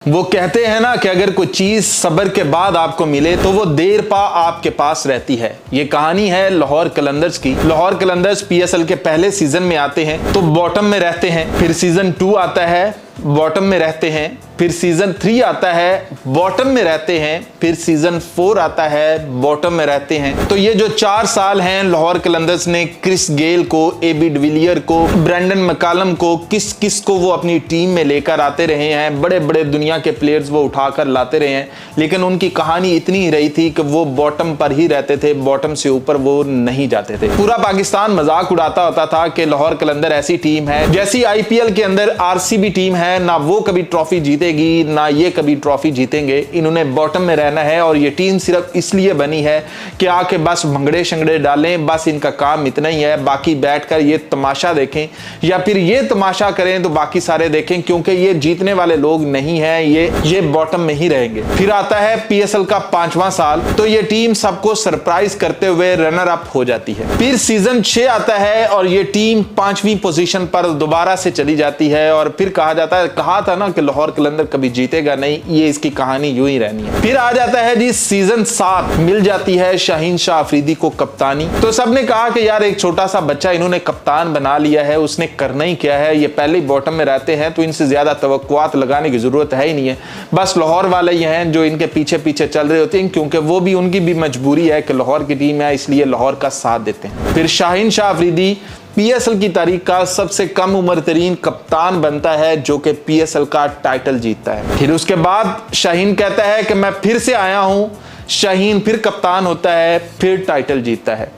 वो कहते हैं ना कि अगर कोई चीज सब्र के बाद आपको मिले तो वो देर पा आपके पास रहती है। ये कहानी है लाहौर कलंदर्स की। लाहौर कलंदर्स पीएसएल के पहले सीजन में आते हैं तो बॉटम में रहते हैं, फिर सीजन 2 आता है बॉटम में रहते हैं, फिर सीजन 3 आता है बॉटम में रहते हैं, फिर सीजन 4 आता है बॉटम में रहते हैं। तो ये जो 4 साल हैं लाहौर कलंदर्स ने क्रिस गेल को, एबी डिविलियर को, ब्रेंडन मैकलम को, किस किस को वो अपनी टीम में लेकर आते रहे हैं। बड़े बड़े दुनिया के प्लेयर्स वो उठाकर लाते रहे हैं, लेकिन उनकी कहानी इतनी ही रही थी कि वो बॉटम पर ही रहते थे, बॉटम से ऊपर वो नहीं जाते थे। पूरा पाकिस्तान मजाक उड़ाता होता था कि लाहौर कलंदर ऐसी टीम है जैसी आईपीएल के अंदर आरसीबी टीम है, ना वो कभी ट्रॉफी जीतेगी ना ये कभी ट्रॉफी जीतेंगे, इन्होंने बॉटम में रहना है और ये टीम सिर्फ इसलिए बनी है कि आके बस भंगड़े शंगड़े डालें, बस इनका काम इतना ही है, बाकी बैठकर ये तमाशा देखें या फिर ये तमाशा करें तो बाकी सारे देखें, क्योंकि ये जीतने वाले लोग नहीं है, ये बॉटम में ही रहेंगे। फिर आता है पीएसएल का 5वां साल, तो ये टीम सबको सरप्राइज करते हुए रनर अप हो जाती है। फिर सीजन 6 आता है और ये टीम 5वीं पोजीशन पर दोबारा से चली जाती है और फिर कहा जाता है, कहा था ना कि लाहौर कलंदर कभी जीतेगा नहीं, ये इसकी कहानी यूं ही रहनी है। फिर आ जाता है जी सीजन 7, मिल जाती है शाहीन शाह अफरीदी को कप्तानी। तो सबने कहा कि यार एक छोटा सा बच्चा इन्होंने कप्तान बना लिया है, उसने करना ही क्या है, ये पहले ही बॉटम में रहते हैं तो इनसे ज्यादा तवक्कुआत लगाने की जरूरत है ही नहीं है, बस लाहौर वाले ही हैं जो इनके पीछे पीछे चल रहे होते हैं, क्योंकि वो भी उनकी भी मजबूरी है कि लाहौर की टीम है इसलिए लाहौर का साथ देते हैं। फिर शाहीन शाह अफरीदी पीएसएल की तारीख का सबसे कम उम्र तरीन कप्तान बनता है जो कि पीएसएल का टाइटल जीतता है। फिर उसके बाद शाहीन कहता है कि मैं फिर से आया हूं, शाहीन फिर कप्तान होता है, फिर टाइटल जीतता है।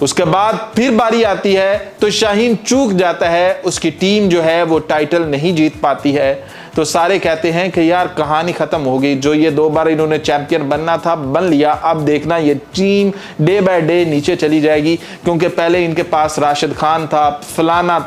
उसके बाद फिर बारी आती है तो शाहीन चूक जाता है, उसकी टीम जो है वो टाइटल नहीं जीत पाती है, तो सारे कहते हैं कि यार कहानी खत्म हो गई, जो ये 2 बार इन्होंने चैंपियन बनना था बन लिया, अब देखना ये टीम डे बाय डे नीचे चली जाएगी, क्योंकि पहले इनके पास राशिद खान था, फलाना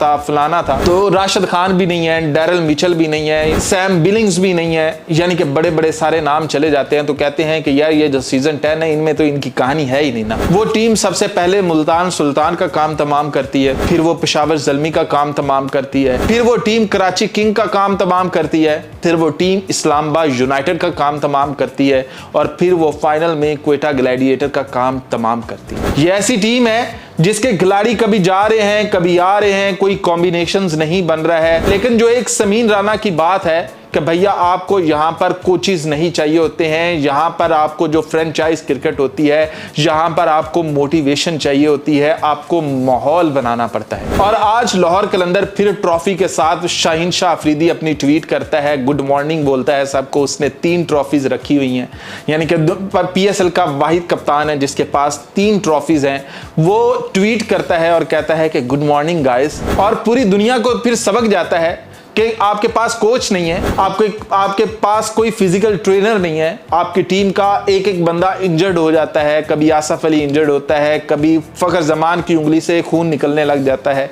था, तो राशिद खान भी नहीं है, डैरल मिचेल भी नहीं है, सैम बिलिंग्स भी नहीं है, यानी कि बड़े बड़े सारे नाम चले जाते हैं। तो कहते हैं कि यार ये जो सीजन 10 है इनमें तो इनकी कहानी है ही नहीं ना। वो टीम सबसे पहले मुल्तान सुल्तान का काम तमाम करती है, फिर वो पेशावर ज़ल्मी का काम तमाम करती है, फिर वो टीम कराची किंग का काम तमाम करती है, फिर वो टीम इस्लामाबाद यूनाइटेड का काम तमाम करती है और फिर वो फाइनल में क्वेटा ग्लैडिएटर का काम तमाम करती है। ये ऐसी टीम है जिसके खिलाड़ी कभी जा रहे हैं कभी आ रहे हैं, कोई कॉम्बिनेशंस नहीं बन रहा है, लेकिन जो एक समीन राना की बात है कि भैया आपको यहाँ पर कोचेस नहीं चाहिए होते हैं, यहाँ पर आपको जो फ्रेंचाइज क्रिकेट होती है यहाँ पर आपको मोटिवेशन चाहिए होती है, आपको माहौल बनाना पड़ता है। और आज लाहौर कलंदर फिर ट्रॉफी के साथ शाहीन शाह अफरीदी अपनी ट्वीट करता है, गुड मॉर्निंग बोलता है सबको, उसने 3 ट्रॉफीज रखी हुई हैं, यानी कि पीएसएल का वाहिद कप्तान है जिसके पास 3 ट्रॉफीज हैं। वो ट्वीट करता है और कहता है कि गुड मॉर्निंग गाइस, और पूरी दुनिया को फिर सबक जाता है कि आपके पास कोच नहीं है, आपके पास कोई फिजिकल ट्रेनर नहीं है, आपकी टीम का एक एक बंदा इंजर्ड हो जाता है, कभी आसफ अली इंजर्ड होता है, कभी फखर जमान की उंगली से खून निकलने लग जाता है,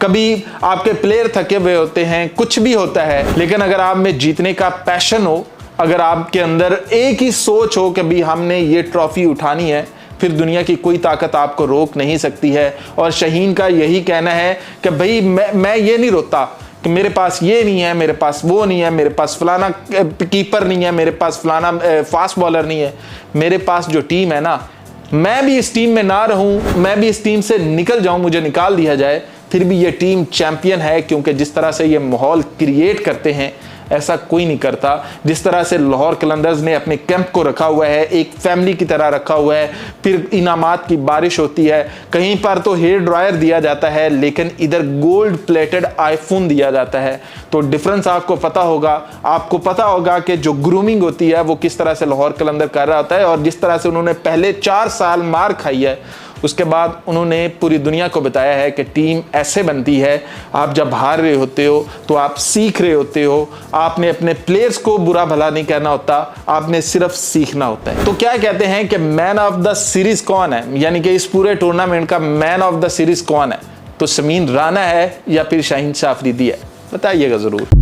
कभी आपके प्लेयर थके हुए होते हैं, कुछ भी होता है, लेकिन अगर आप में जीतने का पैशन हो, अगर आपके अंदर एक ही सोच हो कि भी हमने ये ट्रॉफी उठानी है, फिर दुनिया की कोई ताकत आपको रोक नहीं सकती है। और शाहीन का यही कहना है कि भाई मैं ये नहीं रोता कि मेरे पास ये नहीं है, मेरे पास वो नहीं है, मेरे पास फलाना कीपर नहीं है, मेरे पास फलाना फास्ट बॉलर नहीं है, मेरे पास जो टीम है ना, मैं भी इस टीम में ना रहूं, मैं भी इस टीम से निकल जाऊं, मुझे निकाल दिया जाए, फिर भी ये टीम चैंपियन है, क्योंकि जिस तरह से ये माहौल क्रिएट करते हैं ऐसा कोई नहीं करता। जिस तरह से लाहौर कलंदर्स ने अपने कैंप को रखा हुआ है, एक फैमिली की तरह रखा हुआ है, फिर इनामात की बारिश होती है, कहीं पर तो हेयर ड्रायर दिया जाता है लेकिन इधर गोल्ड प्लेटेड आईफोन दिया जाता है। तो डिफरेंस आपको पता होगा कि जो ग्रूमिंग होती है वो किस तरह से लाहौर कलंदर कर रहा होता है, और जिस तरह से उन्होंने पहले 4 साल मार खाई है, उसके बाद उन्होंने पूरी दुनिया को बताया है कि टीम ऐसे बनती है, आप जब हार रहे होते हो तो आप सीख रहे होते हो, आपने अपने प्लेयर्स को बुरा भला नहीं कहना होता, आपने सिर्फ सीखना होता है। तो क्या कहते हैं कि मैन ऑफ द सीरीज कौन है, यानी कि इस पूरे टूर्नामेंट का मैन ऑफ द सीरीज कौन है, तो समीन राना है या फिर शाहीन शाह अफरीदी है, बताइएगा जरूर।